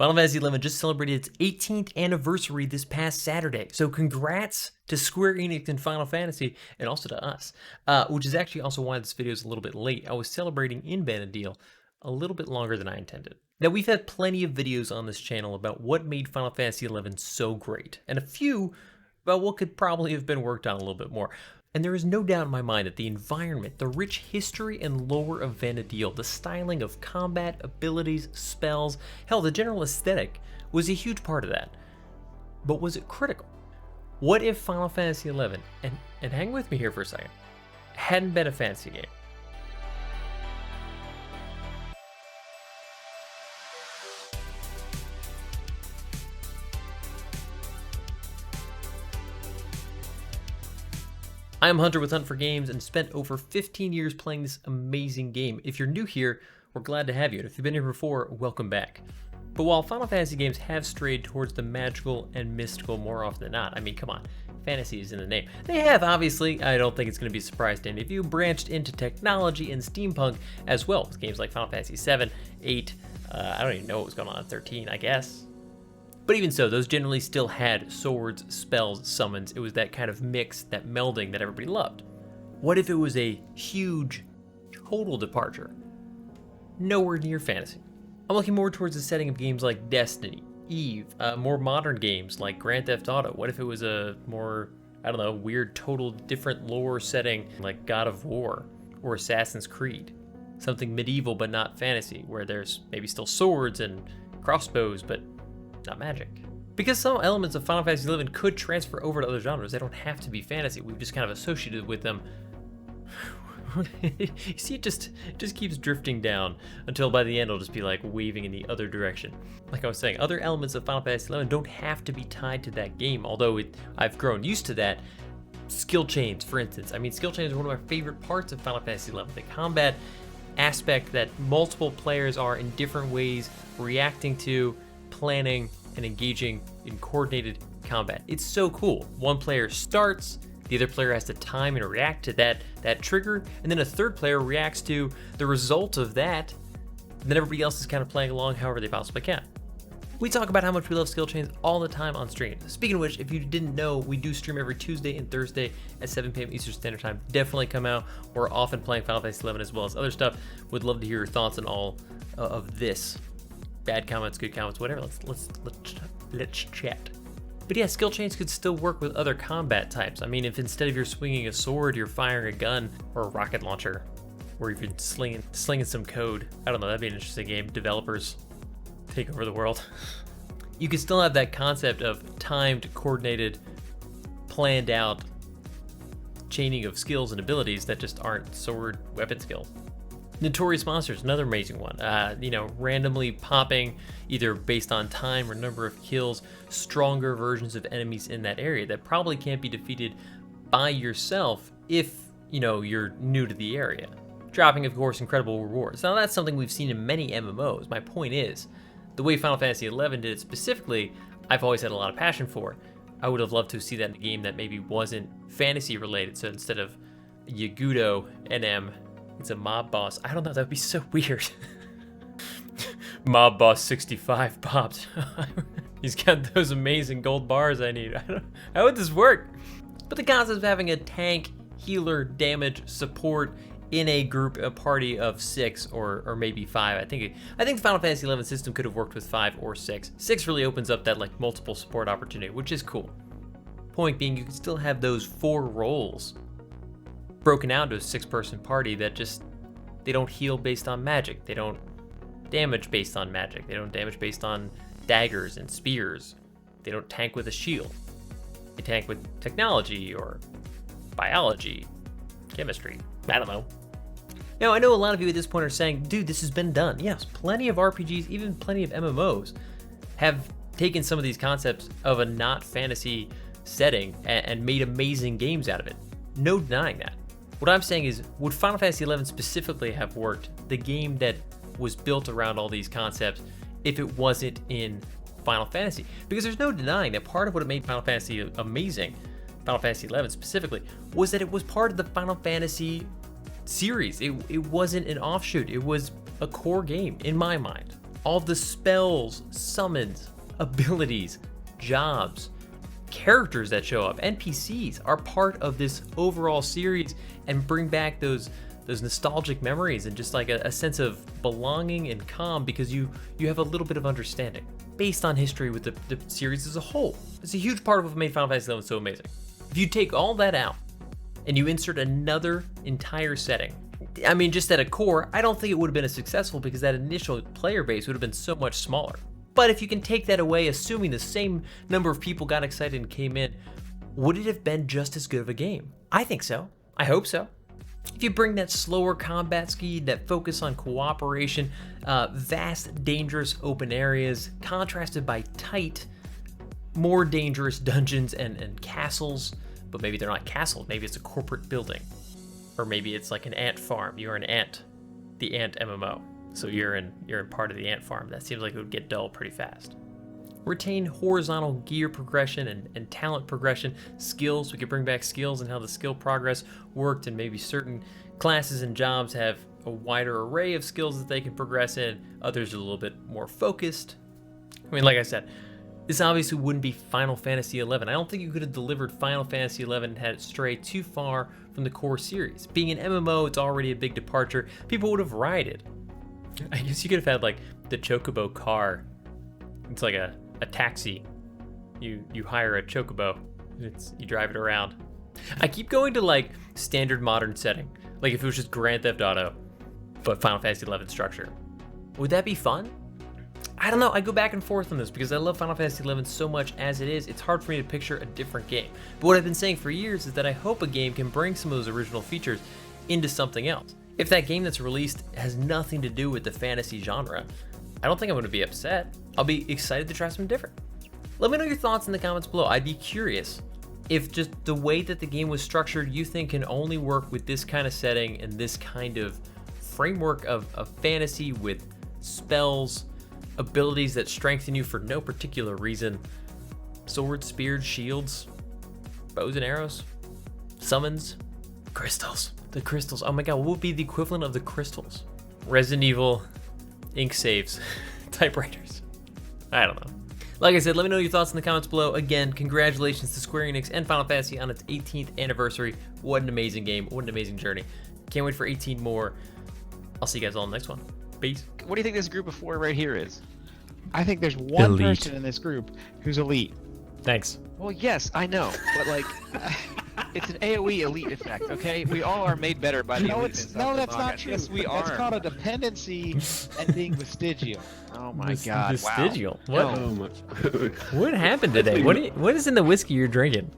Final Fantasy XI just celebrated its 18th anniversary this past Saturday, so congrats to Square Enix and Final Fantasy, and also to us, which is actually also why this video is a little bit late. I was celebrating in Vanadil a little bit longer than I intended. Now, we've had plenty of videos on this channel about what made Final Fantasy XI so great, and a few about what could probably have been worked on a little bit more. And there is no doubt in my mind that the environment, the rich history and lore of Vanadil, the styling of combat, abilities, spells, hell, the general aesthetic was a huge part of that. But was it critical? What if Final Fantasy XI, and hang with me here for a second, hadn't been a fantasy game? I am Hunter with Hunt for Games and spent over 15 years playing this amazing game. If you're new here, we're glad to have you, and if you've been here before, welcome back. But while Final Fantasy games have strayed towards the magical and mystical more often than not, I mean, come on, fantasy is in the name. They have, obviously, I don't think it's going to be a surprise to any of you, branched into technology and steampunk as well, with games like Final Fantasy 7, 8, I don't even know what was going on in 13, I guess. But even so, those generally still had swords, spells, summons. It was that kind of mix, that melding that everybody loved. What if it was a huge, total departure? Nowhere near fantasy. I'm looking more towards the setting of games like Destiny, Eve, more modern games like Grand Theft Auto. What if it was a more, I don't know, weird, total different lore setting like God of War or Assassin's Creed? Something medieval but not fantasy, where there's maybe still swords and crossbows, but not magic. Because some elements of Final Fantasy XI could transfer over to other genres, they don't have to be fantasy. We've just kind of associated with them. You see, it just keeps drifting down until by the end it'll just be like waving in the other direction. Like I was saying, other elements of Final Fantasy XI don't have to be tied to that game, although I've grown used to that. Skill chains, for instance. I mean, skill chains are one of my favorite parts of Final Fantasy XI. The combat aspect that multiple players are in different ways reacting to, planning, and engaging in coordinated combat. It's so cool. One player starts, the other player has to time and react to that trigger, and then a third player reacts to the result of that, and then everybody else is kind of playing along however they possibly can. We talk about how much we love skill chains all the time on stream. Speaking of which, if you didn't know, we do stream every Tuesday and Thursday at 7 p.m. Eastern Standard Time. Definitely come out. We're often playing Final Fantasy XI as well as other stuff. Would love to hear your thoughts on all of this. Bad comments, good comments, whatever. Let's chat. But yeah, skill chains could still work with other combat types. I mean, if instead of you're swinging a sword, you're firing a gun or a rocket launcher, or even slinging some code. I don't know. That'd be an interesting game. Developers take over the world. You could still have that concept of timed, coordinated, planned out chaining of skills and abilities that just aren't sword weapon skills. Notorious Monsters, another amazing one. Randomly popping, either based on time or number of kills, stronger versions of enemies in that area that probably can't be defeated by yourself if, you're new to the area. Dropping, of course, incredible rewards. Now, that's something we've seen in many MMOs. My point is, the way Final Fantasy XI did it specifically, I've always had a lot of passion for. I would have loved to see that in a game that maybe wasn't fantasy related. So instead of Yagudo NM, it's a mob boss. I don't know, that would be so weird. Mob boss 65 popped. He's got those amazing gold bars I need. How would this work? But the concept of having a tank, healer, damage, support in a group, a party of 6 or maybe 5. I think the Final Fantasy XI system could have worked with 5 or 6. 6 really opens up that like multiple support opportunity, which is cool. Point being, you can still have those 4 roles broken out to a 6-person party that they don't heal based on magic. They don't damage based on magic. They don't damage based on daggers and spears. They don't tank with a shield. They tank with technology or biology, chemistry. I don't know. Now, I know a lot of you at this point are saying, dude, this has been done. Yes, plenty of RPGs, even plenty of MMOs have taken some of these concepts of a not fantasy setting and made amazing games out of it. No denying that. What I'm saying is, would Final Fantasy XI specifically have worked, the game that was built around all these concepts, if it wasn't in Final Fantasy? Because there's no denying that part of what made Final Fantasy amazing, Final Fantasy XI specifically, was that it was part of the Final Fantasy series. It wasn't an offshoot. It was a core game, in my mind. All the spells, summons, abilities, jobs, characters that show up, NPCs are part of this overall series and bring back those nostalgic memories and just like a sense of belonging and calm because you have a little bit of understanding based on history with the series as a whole. It's a huge part of what made Final Fantasy XI so amazing. If you take all that out and you insert another entire setting, I mean, just at a core, I don't think it would have been as successful because that initial player base would have been so much smaller. But if you can take that away, assuming the same number of people got excited and came in, would it have been just as good of a game? I think so. I hope so. If you bring that slower combat speed, that focus on cooperation, vast, dangerous open areas, contrasted by tight, more dangerous dungeons and castles, but maybe they're not castles, maybe it's a corporate building. Or maybe it's like an ant farm. You're an ant, the ant MMO. So you're in part of the ant farm. That seems like it would get dull pretty fast. Retain horizontal gear progression and talent progression, skills. We could bring back skills and how the skill progress worked, and maybe certain classes and jobs have a wider array of skills that they can progress in. Others are a little bit more focused. I mean, like I said, this obviously wouldn't be Final Fantasy XI. I don't think you could have delivered Final Fantasy XI and had it stray too far from the core series. Being an MMO, it's already a big departure. People would have rioted. I guess you could have had like the Chocobo car. It's like a taxi. You hire a Chocobo. You drive it around. I keep going to like standard modern setting. Like if it was just Grand Theft Auto, but Final Fantasy XI structure. Would that be fun? I don't know. I go back and forth on this because I love Final Fantasy XI so much as it is. It's hard for me to picture a different game. But what I've been saying for years is that I hope a game can bring some of those original features into something else. If that game that's released has nothing to do with the fantasy genre, I don't think I'm going to be upset. I'll be excited to try something different. Let me know your thoughts in the comments below. I'd be curious if just the way that the game was structured you think can only work with this kind of setting and this kind of framework of fantasy with spells, abilities that strengthen you for no particular reason, swords, spears, shields, bows and arrows, summons, crystals. The crystals. Oh my god, what would be the equivalent of the crystals? Resident Evil, ink saves, typewriters. I don't know. Like I said, let me know your thoughts in the comments below. Again, congratulations to Square Enix and Final Fantasy on its 18th anniversary. What an amazing game. What an amazing journey. Can't wait for 18 more. I'll see you guys all in the next one. Peace. What do you think this group of four right here is? I think there's one Elite. person in this group who's elite. Thanks. Well, yes, I know, but like, it's an AoE elite effect, okay? We all are made better by the No, elite. it's no, that's not true. Yes, we That's are. called a dependency and being vestigial. Oh my god! Vestigial. Wow. What? No. What happened today? What is in the whiskey you're drinking?